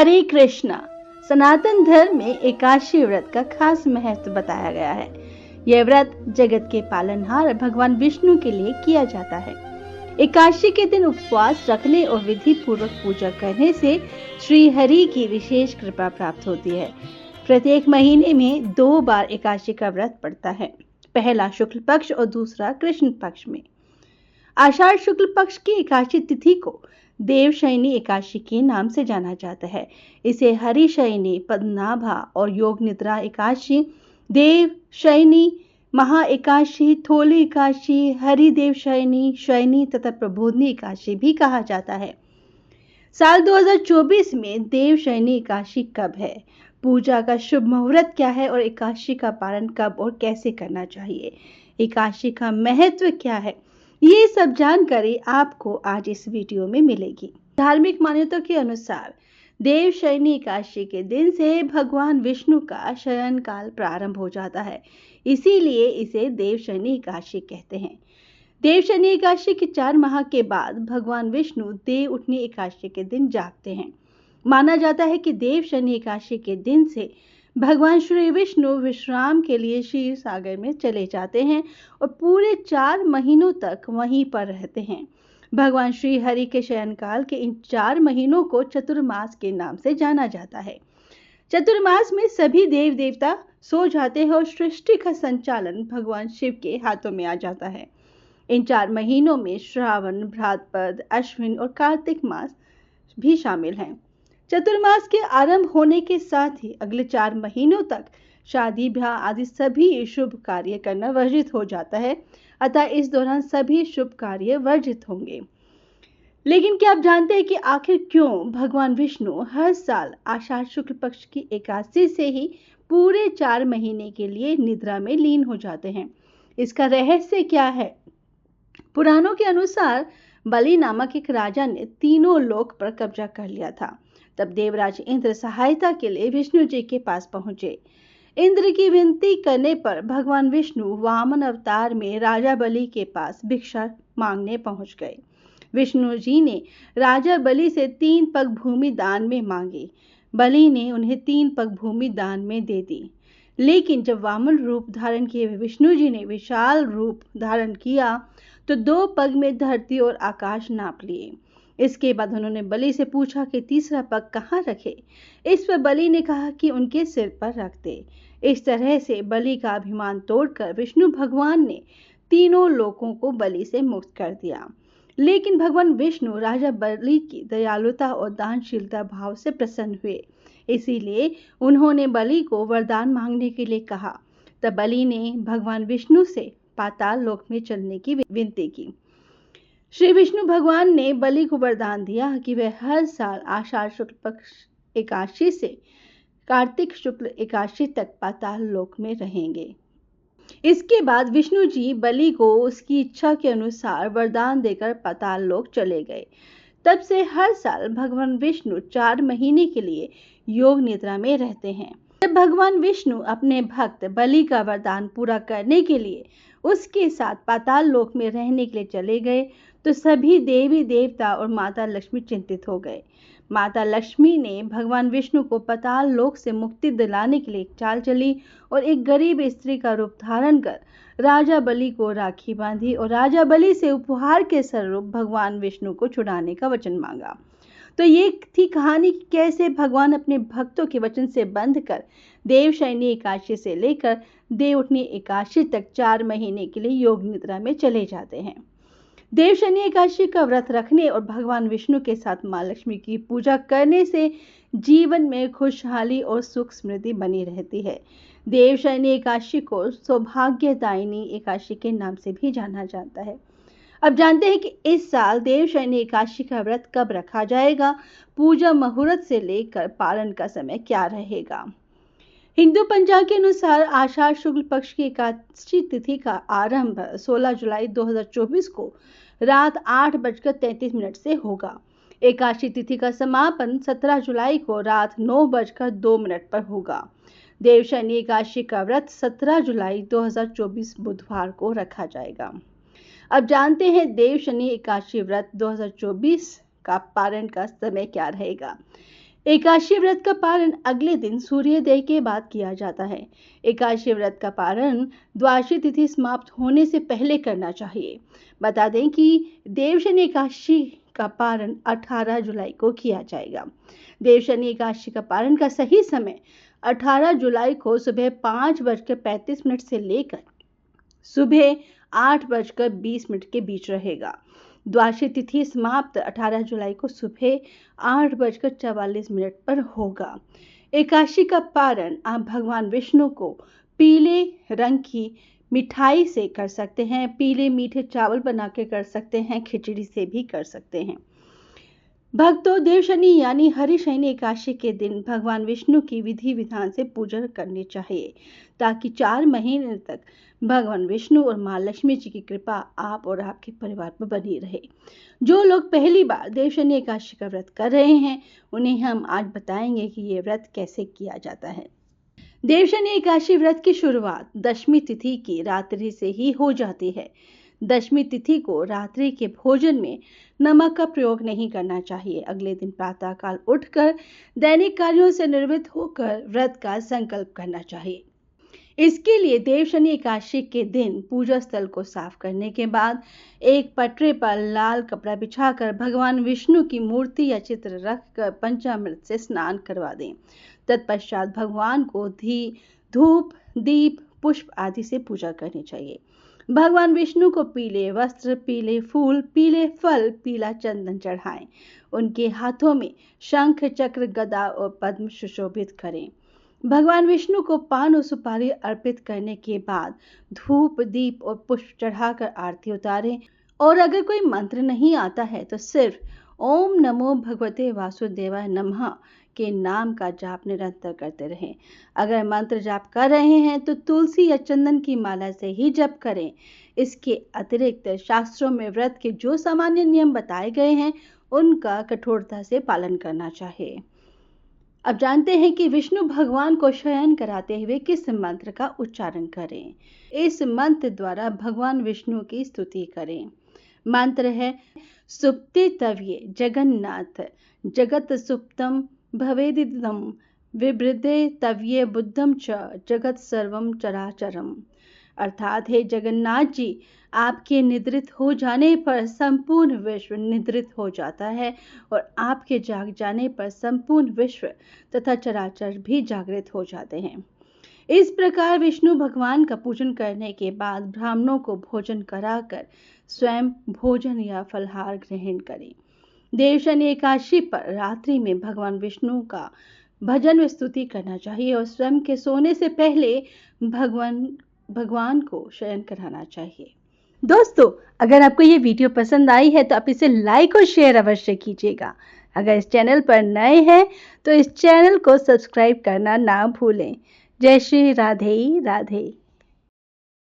हरे कृष्णा। सनातन धर्म में एकादशी व्रत का खास महत्व बताया गया है। यह व्रत जगत के पालनहार भगवान विष्णु के लिए किया जाता है। एकादशी के दिन उपवास रखने और विधि पूर्वक पूजा करने से श्री हरि की विशेष कृपा प्राप्त होती है। प्रत्येक महीने में 2 बार एकादशी का व्रत पड़ता है, पहला शुक्ल पक्ष और दूसरा कृष्ण पक्ष में। आषाढ़ शुक्ल पक्ष की एकादशी तिथि को देवशयनी एकादशी के नाम से जाना जाता है। इसे हरिशयनी, पद्मनाभा और योग निद्रा एकादशी, देवशयनी, महा एकादशी, थोली एकादशी, हरिदेव शयनी, शयनी तथा प्रबोधनी एकादशी भी कहा जाता है। साल 2024 में देवशयनी एकादशी कब है, पूजा का शुभ मुहूर्त क्या है और एकादशी का पारण कब और कैसे करना चाहिए, एकादशी का महत्व क्या है, ये सब जानकारी आपको आज इस वीडियो में मिलेगी। धार्मिक मान्यता के अनुसार देवशयनी एकादशी के दिन से भगवान विष्णु का शयन काल प्रारंभ हो जाता है, इसीलिए इसे देवशयनी एकादशी कहते हैं। देवशयनी एकादशी के 4 माह के बाद भगवान विष्णु देव उठनी एकादशी के दिन जागते हैं। माना जाता है कि देवशयनी एकादशी के दिन से भगवान श्री विष्णु विश्राम के लिए क्षीर सागर में चले जाते हैं और पूरे 4 महीनों तक वहीं पर रहते हैं। भगवान श्री हरि के शयन काल के इन 4 महीनों को चतुर्मास के नाम से जाना जाता है। चतुर्मास में सभी देव देवता सो जाते हैं और सृष्टि का संचालन भगवान शिव के हाथों में आ जाता है। इन 4 महीनों में श्रावण, भाद्रपद, अश्विन और कार्तिक मास भी शामिल हैं। चतुर्मास के आरंभ होने के साथ ही अगले 4 महीनों तक शादी, ब्याह आदि सभी शुभ कार्य करना वर्जित हो जाता है, अतः इस दौरान सभी शुभ कार्य वर्जित होंगे। लेकिन क्या आप जानते हैं कि आखिर क्यों भगवान विष्णु हर साल आषाढ़ शुक्ल पक्ष की एकादशी से ही पूरे 4 महीने के लिए निद्रा में लीन हो जाते हैं? इसका रहस्य क्या है? पुराणों के अनुसार बलि नामक एक राजा ने तीनों लोक पर कब्जा कर लिया था। तब देवराज इंद्र सहायता के लिए विष्णु जी के पास पहुंचे। इंद्र की विनती करने पर भगवान विष्णु वामन अवतार में राजा बलि के पास भिक्षा मांगने पहुंच गए। विष्णु जी ने राजा बलि से 3 पग भूमि दान में मांगी। बलि ने उन्हें 3 पग भूमि दान में दे दी। लेकिन जब वामन रूप धारण किए विष्णु जी ने विशाल रूप धारण किया तो 2 पग में धरती और आकाश नाप लिए। इसके बाद उन्होंने बलि से पूछा कि तीसरा पग कहाँ रखे। इस पर बलि ने कहा कि उनके सिर पर रख दे। इस तरह से बलि का अभिमान तोड़कर विष्णु भगवान ने तीनों लोकों को बलि से मुक्त कर दिया। लेकिन भगवान विष्णु राजा बलि की दयालुता और दानशीलता भाव से प्रसन्न हुए, इसीलिए उन्होंने बलि को वरदान मांगने के लिए कहा। तब बलि ने भगवान विष्णु से पाताल लोक में चलने की विनती की। श्री विष्णु भगवान ने बलि को वरदान दिया कि वह हर साल आषाढ़ शुक्ल पक्ष एकादशी से कार्तिक शुक्ल एकादशी तक पाताल लोक में रहेंगे। इसके बाद विष्णु जी बलि को उसकी इच्छा के अनुसार वरदान देकर पाताल लोक चले गए। तब से हर साल भगवान विष्णु 4 महीने के लिए योग निद्रा में रहते हैं। जब भगवान विष्णु अपने भक्त बलि का वरदान पूरा करने के लिए उसके साथ पाताल लोक में रहने के लिए चले गए तो सभी देवी देवता और माता लक्ष्मी चिंतित हो गए। माता लक्ष्मी ने भगवान विष्णु को पाताल लोक से मुक्ति दिलाने के लिए एक चाल चली और एक गरीब स्त्री का रूप धारण कर राजा बलि को राखी बांधी और राजा बलि से उपहार के स्वरूप भगवान विष्णु को छुड़ाने का वचन मांगा। तो ये थी कहानी कि कैसे भगवान अपने भक्तों के वचन से बंध कर देवशयनी एकादशी से लेकर देवउठनी एकादशी तक 4 महीने के लिए योग निद्रा में चले जाते हैं। देवशयनी एकादशी का व्रत रखने और भगवान विष्णु के साथ मां लक्ष्मी की पूजा करने से जीवन में खुशहाली और सुख समृद्धि बनी रहती है। देवशयनी एकादशी को सौभाग्यदायिनी एकादशी के नाम से भी जाना जाता है। अब जानते हैं कि इस साल देवशयनी एकादशी का व्रत कब रखा जाएगा, पूजा मुहूर्त से लेकर पारण का समय क्या रहेगा। हिंदू पंचांग के अनुसार आषाढ़ शुक्ल पक्ष की एकादशी तिथि का आरंभ 16 जुलाई 2024 को रात 8:33 से होगा। एकादशी तिथि का समापन 17 जुलाई को रात 9:02 पर होगा। देवशयनी एकादशी का व्रत 17 जुलाई 2024 बुधवार को रखा जाएगा। अब जानते हैं देवशयनी एकादशी व्रत 2024 का पारण का समय क्या रहेगा। एकादशी व्रत का पारण अगले दिन सूर्योदय के बाद किया जाता है। एकादशी व्रत का पारण द्वादशी तिथि समाप्त होने से पहले करना चाहिए। बता दें कि देवशनी एकादशी का पारण 18 जुलाई को किया जाएगा। देवशनी एकादशी का पारण का सही समय 18 जुलाई को सुबह 5:35 से लेकर सुबह 8:20 के बीच रहेगा। द्वादशी तिथि समाप्त 18 जुलाई को सुबह 8:44 पर होगा। एकादशी का पारण आप भगवान विष्णु को पीले रंग की मिठाई से कर सकते हैं, पीले मीठे चावल बना के कर सकते हैं, खिचड़ी से भी कर सकते हैं। भक्तों, देवशनी यानी हरिशयनी एकादशी के दिन भगवान विष्णु की विधि विधान से पूजा करनी चाहिए, ताकि 4 महीने तक भगवान विष्णु और मां लक्ष्मी जी की कृपा आप और आपके परिवार पर बनी रहे। जो लोग पहली बार देवशनी एकादशी का व्रत कर रहे हैं, उन्हें हम आज बताएंगे कि ये व्रत कैसे किया जाता है। देवशनी एकादशी व्रत की शुरुआत दशमी तिथि की रात्रि से ही हो जाती है। दशमी तिथि को रात्रि के भोजन में नमक का प्रयोग नहीं करना चाहिए। अगले दिन प्रातःकाल उठकर दैनिक कार्यों से निवृत्त होकर व्रत का संकल्प करना चाहिए। इसके लिए देवशनी एकादशी के दिन पूजा स्थल को साफ करने के बाद एक पटरे पर लाल कपड़ा बिछाकर भगवान विष्णु की मूर्ति या चित्र रखकर पंचामृत से स्नान करवा दें। तत्पश्चात भगवान को धूप, दीप, पुष्प आदि से पूजा करनी चाहिए। भगवान विष्णु को पीले वस्त्र, पीले फूल, पीले फल, पीला चंदन चढ़ाएं। उनके हाथों में शंख, चक्र, गदा और पद्म सुशोभित करें। भगवान विष्णु को पान और सुपारी अर्पित करने के बाद धूप, दीप और पुष्प चढ़ाकर आरती उतारें। और अगर कोई मंत्र नहीं आता है तो सिर्फ ओम नमो भगवते वासुदेवाय नमः के नाम का जाप निरंतर करते रहें। अगर मंत्र जाप कर रहे हैं तो तुलसी या चंदन की माला से ही जप करें। इसके अतिरिक्त शास्त्रों में व्रत के जो सामान्य नियम बताए गए हैं, उनका कठोरता से पालन करना चाहिए। अब जानते हैं कि विष्णु भगवान को शयन कराते हुए किस मंत्र का उच्चारण करें। इस मंत्र द्वारा भगवान विष्णु की स्तुति करें। मंत्र है सुप्ते तव्ये जगन्नाथ जगत सुप्तम भवेदिदं विवृद्धे तव्ये बुद्धम च जगत सर्वम चराचरम। अर्थात हे जगन्नाथ जी, आपके निद्रित हो जाने पर संपूर्ण विश्व निद्रित हो जाता है और आपके जाग जाने पर संपूर्ण विश्व तथा चराचर भी जागृत हो जाते हैं। इस प्रकार विष्णु भगवान का पूजन करने के बाद ब्राह्मणों को भोजन कराकर स्वयं भोजन या फलहार ग्रहण करें। देवशनी एकादशी पर रात्रि में भगवान विष्णु का भजन व स्तुति करना चाहिए और स्वयं के सोने से पहले भगवान को शयन कराना चाहिए। दोस्तों, अगर आपको ये वीडियो पसंद आई है तो आप इसे लाइक और शेयर अवश्य कीजिएगा। अगर इस चैनल पर नए हैं तो इस चैनल को सब्सक्राइब करना ना भूलें। जय श्री राधे राधे।